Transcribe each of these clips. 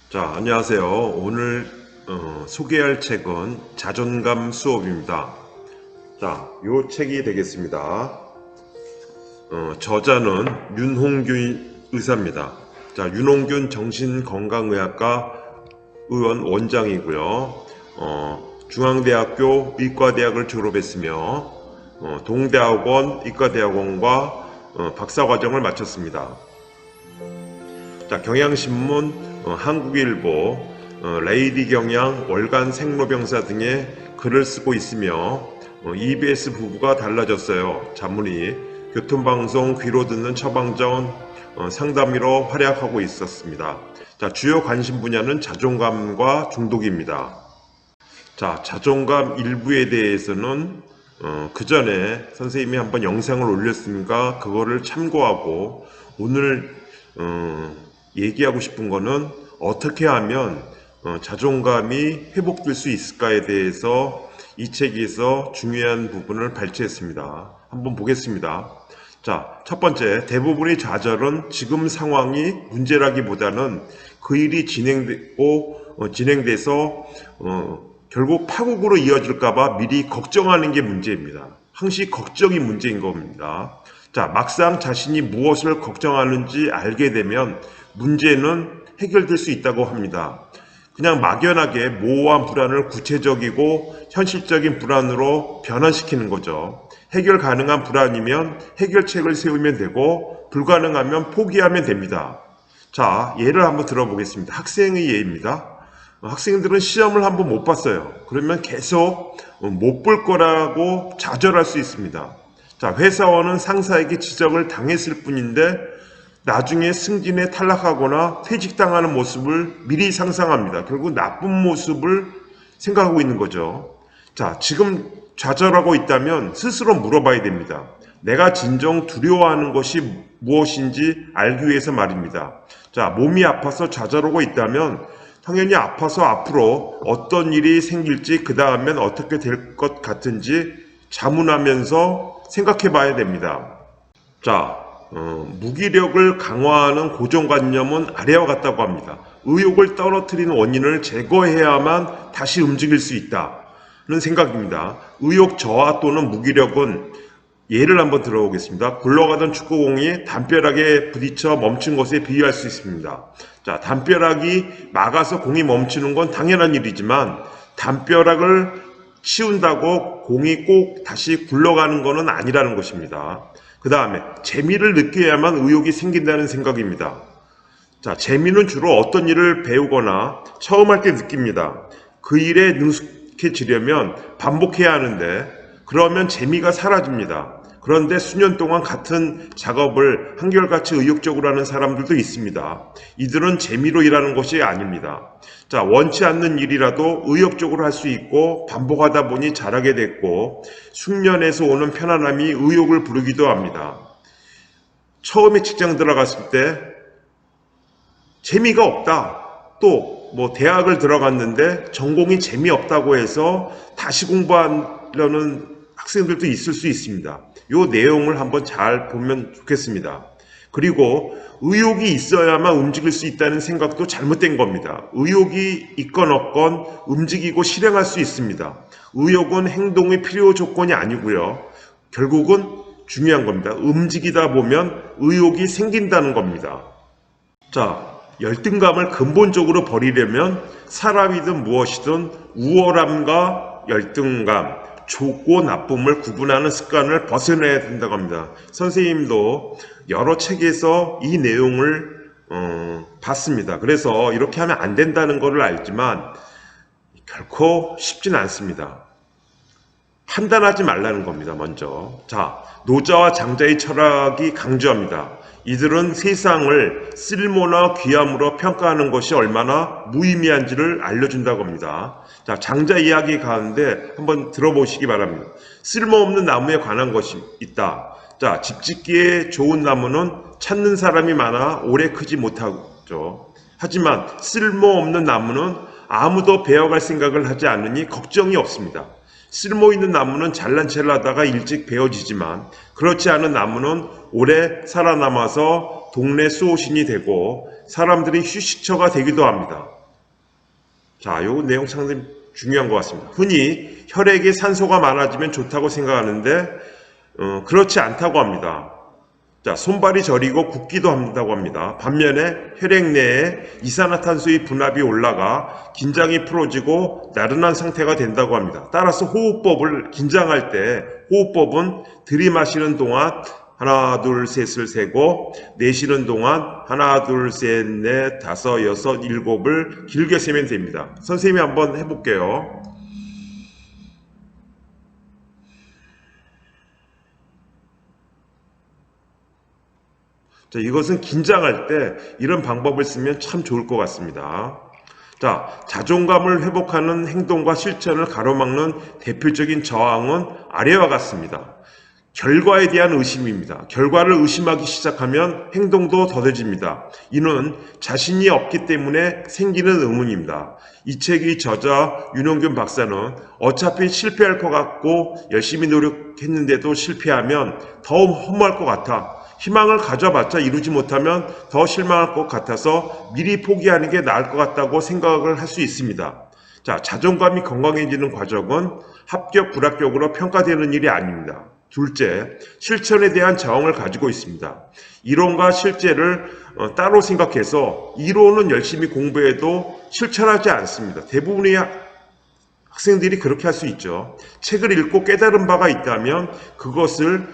자, 안녕하세요. 오늘 소개할 책은 자존감 수업입니다. 자, 요 책이 되겠습니다. 저자는 윤홍균 의사입니다. 자, 윤홍균 정신건강의학과 의원 원장이고요. 중앙대학교 의과대학을 졸업했으며 동대학원 의과대학원과 박사과정을 마쳤습니다. 자, 경향신문, 한국일보, 레이디 경향, 월간 생로병사 등의 글을 쓰고 있으며 EBS 부부가 달라졌어요. 자문이 교통방송 귀로 듣는 처방전 상담위로 활약하고 있었습니다. 자, 주요 관심 분야는 자존감과 중독입니다. 자, 자존감 일부에 대해서는 그 전에 선생님이 한번 영상을 올렸으니까 그거를 참고하고 오늘 얘기하고 싶은 거는 어떻게 하면 자존감이 회복될 수 있을까에 대해서 이 책에서 중요한 부분을 발췌했습니다. 한번 보겠습니다. 자, 첫 번째, 대부분의 좌절은 지금 상황이 문제라기보다는 그 일이 진행돼서 결국 파국으로 이어질까봐 미리 걱정하는 게 문제입니다. 항시 걱정이 문제인 겁니다. 자, 막상 자신이 무엇을 걱정하는지 알게 되면 문제는 해결될 수 있다고 합니다. 그냥 막연하게 모호한 불안을 구체적이고 현실적인 불안으로 변환시키는 거죠. 해결 가능한 불안이면 해결책을 세우면 되고 불가능하면 포기하면 됩니다. 자, 예를 한번 들어보겠습니다. 학생의 예입니다. 학생들은 시험을 한번 못 봤어요. 그러면 계속 못 볼 거라고 좌절할 수 있습니다. 자, 회사원은 상사에게 지적을 당했을 뿐인데 나중에 승진에 탈락하거나 퇴직당하는 모습을 미리 상상합니다. 결국 나쁜 모습을 생각하고 있는 거죠. 자, 지금 좌절하고 있다면 스스로 물어봐야 됩니다. 내가 진정 두려워하는 것이 무엇인지 알기 위해서 말입니다. 자, 몸이 아파서 좌절하고 있다면 당연히 아파서 앞으로 어떤 일이 생길지 그 다음엔 어떻게 될 것 같은지 자문하면서 생각해 봐야 됩니다. 자, 무기력을 강화하는 고정관념은 아래와 같다고 합니다. 의욕을 떨어뜨리는 원인을 제거해야만 다시 움직일 수 있다는 생각입니다. 의욕 저하 또는 무기력은 예를 한번 들어보겠습니다. 굴러가던 축구공이 담벼락에 부딪혀 멈춘 것에 비유할 수 있습니다. 자, 담벼락이 막아서 공이 멈추는 건 당연한 일이지만 담벼락을 치운다고 공이 꼭 다시 굴러가는 것은 아니라는 것입니다. 그 다음에 재미를 느껴야만 의욕이 생긴다는 생각입니다. 자, 재미는 주로 어떤 일을 배우거나 처음 할 때 느낍니다. 그 일에 능숙해지려면 반복해야 하는데 그러면 재미가 사라집니다. 그런데 수년 동안 같은 작업을 한결같이 의욕적으로 하는 사람들도 있습니다. 이들은 재미로 일하는 것이 아닙니다. 자, 원치 않는 일이라도 의욕적으로 할 수 있고 반복하다 보니 잘하게 됐고 숙련에서 오는 편안함이 의욕을 부르기도 합니다. 처음에 직장 들어갔을 때 재미가 없다. 또 뭐 대학을 들어갔는데 전공이 재미없다고 해서 다시 공부하려는 학생들도 있을 수 있습니다. 이 내용을 한번 잘 보면 좋겠습니다. 그리고 의욕이 있어야만 움직일 수 있다는 생각도 잘못된 겁니다. 의욕이 있건 없건 움직이고 실행할 수 있습니다. 의욕은 행동의 필요 조건이 아니고요. 결국은 중요한 겁니다. 움직이다 보면 의욕이 생긴다는 겁니다. 자, 열등감을 근본적으로 버리려면 사람이든 무엇이든 우월함과 열등감, 좋고 나쁨을 구분하는 습관을 벗어내야 된다고 합니다. 선생님도 여러 책에서 이 내용을 봤습니다. 그래서 이렇게 하면 안 된다는 것을 알지만 결코 쉽진 않습니다. 판단하지 말라는 겁니다. 먼저. 자, 노자와 장자의 철학이 강조합니다. 이들은 세상을 쓸모나 귀함으로 평가하는 것이 얼마나 무의미한지를 알려준다고 합니다. 자, 장자 이야기 가운데 한번 들어보시기 바랍니다. 쓸모없는 나무에 관한 것이 있다. 자, 집 짓기에 좋은 나무는 찾는 사람이 많아 오래 크지 못하죠. 하지만 쓸모없는 나무는 아무도 베어갈 생각을 하지 않으니 걱정이 없습니다. 쓸모있는 나무는 잘난 체를 하다가 일찍 베어지지만 그렇지 않은 나무는 오래 살아남아서 동네 수호신이 되고 사람들이 휴식처가 되기도 합니다. 자, 요 내용 상당히 중요한 것 같습니다. 흔히 혈액에 산소가 많아지면 좋다고 생각하는데 그렇지 않다고 합니다. 자, 손발이 저리고 붓기도 한다고 합니다. 반면에 혈액 내에 이산화탄소의 분압이 올라가 긴장이 풀어지고 나른한 상태가 된다고 합니다. 따라서 호흡법을 긴장할 때 호흡법은 들이마시는 동안 하나 둘 셋을 세고 내쉬는 동안 하나 둘 셋 넷 다섯 여섯 일곱을 길게 세면 됩니다. 선생님이 한번 해볼게요. 자, 이것은 긴장할 때 이런 방법을 쓰면 참 좋을 것 같습니다. 자, 자존감을 회복하는 행동과 실천을 가로막는 대표적인 저항은 아래와 같습니다. 결과에 대한 의심입니다. 결과를 의심하기 시작하면 행동도 더뎌집니다. 이는 자신이 없기 때문에 생기는 의문입니다. 이 책의 저자 윤홍균 박사는 어차피 실패할 것 같고 열심히 노력했는데도 실패하면 더 허무할 것 같아. 희망을 가져봤자 이루지 못하면 더 실망할 것 같아서 미리 포기하는 게 나을 것 같다고 생각을 할 수 있습니다. 자, 자존감이 건강해지는 과정은 합격, 불합격으로 평가되는 일이 아닙니다. 둘째, 실천에 대한 저항을 가지고 있습니다. 이론과 실제를 따로 생각해서 이론은 열심히 공부해도 실천하지 않습니다. 대부분의 학생들이 그렇게 할 수 있죠. 책을 읽고 깨달은 바가 있다면 그것을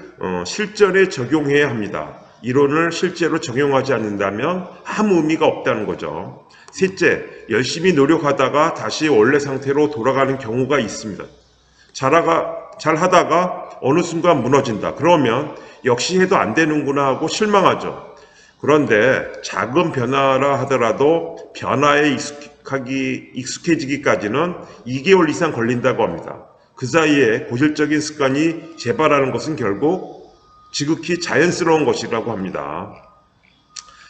실전에 적용해야 합니다. 이론을 실제로 적용하지 않는다면 아무 의미가 없다는 거죠. 셋째, 열심히 노력하다가 다시 원래 상태로 돌아가는 경우가 있습니다. 잘 하다가 어느 순간 무너진다. 그러면 역시 해도 안 되는구나 하고 실망하죠. 그런데 작은 변화라 하더라도 변화에 익숙해지기까지는 2개월 이상 걸린다고 합니다. 그 사이에 고질적인 습관이 재발하는 것은 결국 지극히 자연스러운 것이라고 합니다.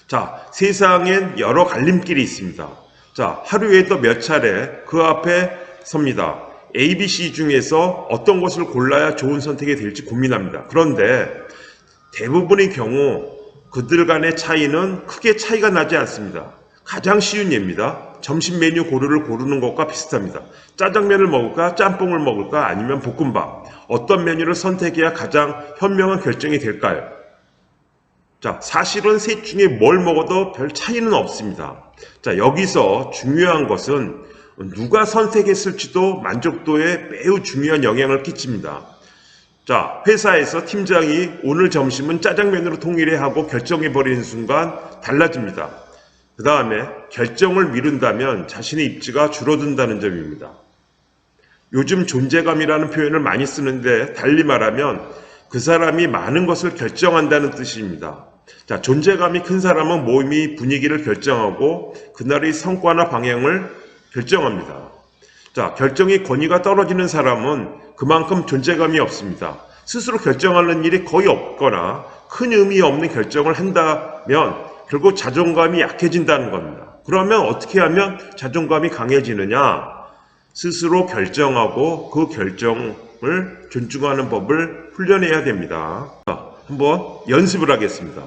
자, 세상엔 여러 갈림길이 있습니다. 자, 하루에도 몇 차례 그 앞에 섭니다. A, B, C 중에서 어떤 것을 골라야 좋은 선택이 될지 고민합니다. 그런데 대부분의 경우 그들 간의 차이는 크게 차이가 나지 않습니다. 가장 쉬운 예입니다. 점심 메뉴 고르는 것과 비슷합니다. 짜장면을 먹을까, 짬뽕을 먹을까, 아니면 볶음밥. 어떤 메뉴를 선택해야 가장 현명한 결정이 될까요? 자, 사실은 셋 중에 뭘 먹어도 별 차이는 없습니다. 자, 여기서 중요한 것은 누가 선택했을지도 만족도에 매우 중요한 영향을 끼칩니다. 자, 회사에서 팀장이 오늘 점심은 짜장면으로 통일해 하고 결정해버리는 순간 달라집니다. 그 다음에 결정을 미룬다면 자신의 입지가 줄어든다는 점입니다. 요즘 존재감이라는 표현을 많이 쓰는데 달리 말하면 그 사람이 많은 것을 결정한다는 뜻입니다. 자, 존재감이 큰 사람은 모임의 분위기를 결정하고 그날의 성과나 방향을 결정합니다. 자, 결정의 권위가 떨어지는 사람은 그만큼 존재감이 없습니다. 스스로 결정하는 일이 거의 없거나 큰 의미 없는 결정을 한다면 결국 자존감이 약해진다는 겁니다. 그러면 어떻게 하면 자존감이 강해지느냐? 스스로 결정하고 그 결정을 존중하는 법을 훈련해야 됩니다. 자, 한번 연습을 하겠습니다.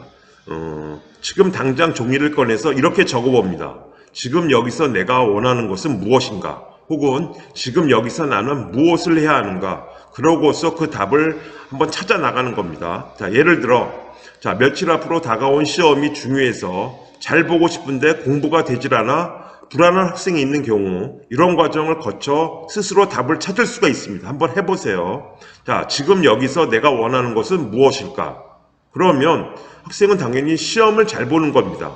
지금 당장 종이를 꺼내서 이렇게 적어봅니다. 지금 여기서 내가 원하는 것은 무엇인가? 혹은 지금 여기서 나는 무엇을 해야 하는가? 그러고서 그 답을 한번 찾아 나가는 겁니다. 자, 예를 들어, 자, 며칠 앞으로 다가온 시험이 중요해서 잘 보고 싶은데 공부가 되질 않아 불안한 학생이 있는 경우 이런 과정을 거쳐 스스로 답을 찾을 수가 있습니다. 한번 해보세요. 자, 지금 여기서 내가 원하는 것은 무엇일까? 그러면 학생은 당연히 시험을 잘 보는 겁니다.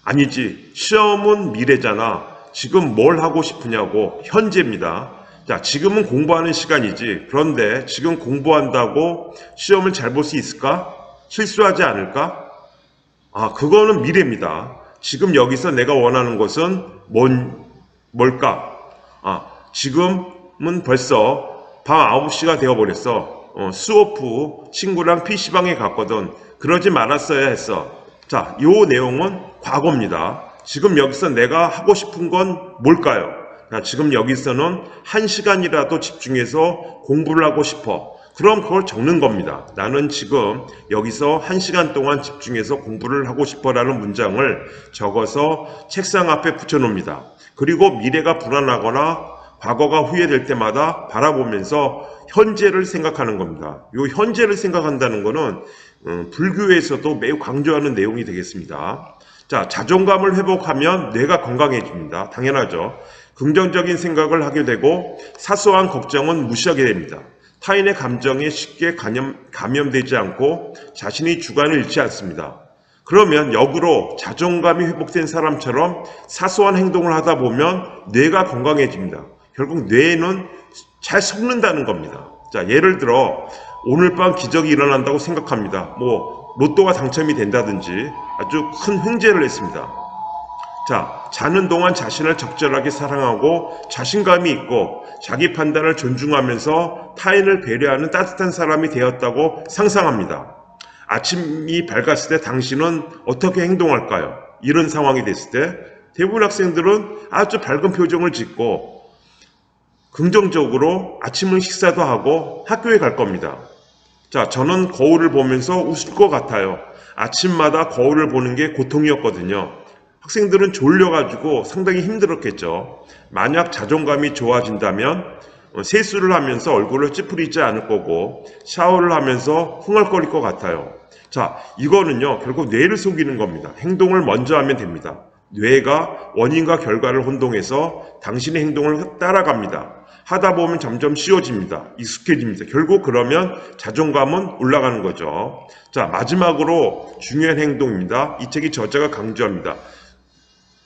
아니지, 시험은 미래잖아. 지금 뭘 하고 싶으냐고, 현재입니다. 자, 지금은 공부하는 시간이지. 그런데 지금 공부한다고 시험을 잘 볼 수 있을까? 실수하지 않을까? 그거는 미래입니다. 지금 여기서 내가 원하는 것은 뭘까? 지금은 벌써 밤 9시가 되어버렸어. 수업 후 친구랑 PC방에 갔거든. 그러지 말았어야 했어. 자, 요 내용은 과거입니다. 지금 여기서 내가 하고 싶은 건 뭘까요? 자, 지금 여기서는 1시간이라도 집중해서 공부를 하고 싶어. 그럼 그걸 적는 겁니다. 나는 지금 여기서 1시간 동안 집중해서 공부를 하고 싶어라는 문장을 적어서 책상 앞에 붙여놓습니다. 그리고 미래가 불안하거나 과거가 후회될 때마다 바라보면서 현재를 생각하는 겁니다. 이 현재를 생각한다는 것은 불교에서도 매우 강조하는 내용이 되겠습니다. 자, 자존감을 회복하면 뇌가 건강해집니다. 당연하죠. 긍정적인 생각을 하게 되고 사소한 걱정은 무시하게 됩니다. 타인의 감정에 쉽게 감염되지 않고 자신이 주관을 잃지 않습니다. 그러면 역으로 자존감이 회복된 사람처럼 사소한 행동을 하다 보면 뇌가 건강해집니다. 결국 뇌는 잘 속는다는 겁니다. 자, 예를 들어 오늘 밤 기적이 일어난다고 생각합니다. 로또가 당첨이 된다든지 아주 큰 횡재를 했습니다. 자, 자는 동안 자신을 적절하게 사랑하고 자신감이 있고 자기 판단을 존중하면서 타인을 배려하는 따뜻한 사람이 되었다고 상상합니다. 아침이 밝았을 때 당신은 어떻게 행동할까요? 이런 상황이 됐을 때 대부분 학생들은 아주 밝은 표정을 짓고 긍정적으로 아침을 식사도 하고 학교에 갈 겁니다. 자, 저는 거울을 보면서 웃을 것 같아요. 아침마다 거울을 보는 게 고통이었거든요. 학생들은 졸려가지고 상당히 힘들었겠죠. 만약 자존감이 좋아진다면 세수를 하면서 얼굴을 찌푸리지 않을 거고 샤워를 하면서 흥얼거릴 것 같아요. 자, 이거는요 결국 뇌를 속이는 겁니다. 행동을 먼저 하면 됩니다. 뇌가 원인과 결과를 혼동해서 당신의 행동을 따라갑니다. 하다 보면 점점 쉬워집니다. 익숙해집니다. 결국 그러면 자존감은 올라가는 거죠. 자, 마지막으로 중요한 행동입니다. 이 책의 저자가 강조합니다.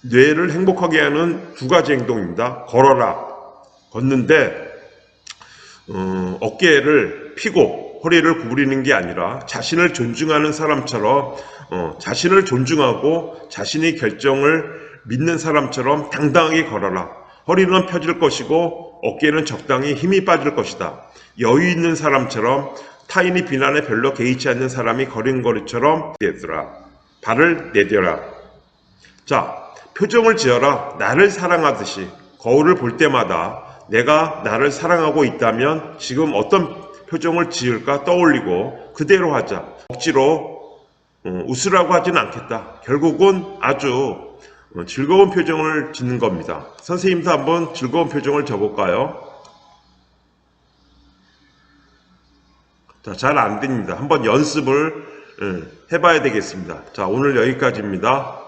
뇌를 행복하게 하는 2가지 행동입니다. 걸어라. 걷는데 어깨를 펴고 허리를 구부리는 게 아니라 자신을 존중하는 사람처럼 자신을 존중하고 자신의 결정을 믿는 사람처럼 당당하게 걸어라. 허리는 펴질 것이고 어깨는 적당히 힘이 빠질 것이다. 여유 있는 사람처럼 타인의 비난에 별로 개의치 않는 사람이 걸음걸이처럼 내더라. 발을 내뎌라. 자, 표정을 지어라. 나를 사랑하듯이. 거울을 볼 때마다 내가 나를 사랑하고 있다면 지금 어떤 표정을 지을까 떠올리고 그대로 하자. 억지로 웃으라고 하진 않겠다. 결국은 아주 즐거운 표정을 짓는 겁니다. 선생님도 한번 즐거운 표정을 줘볼까요? 자, 잘 안 됩니다. 한번 연습을 해봐야 되겠습니다. 자, 오늘 여기까지입니다.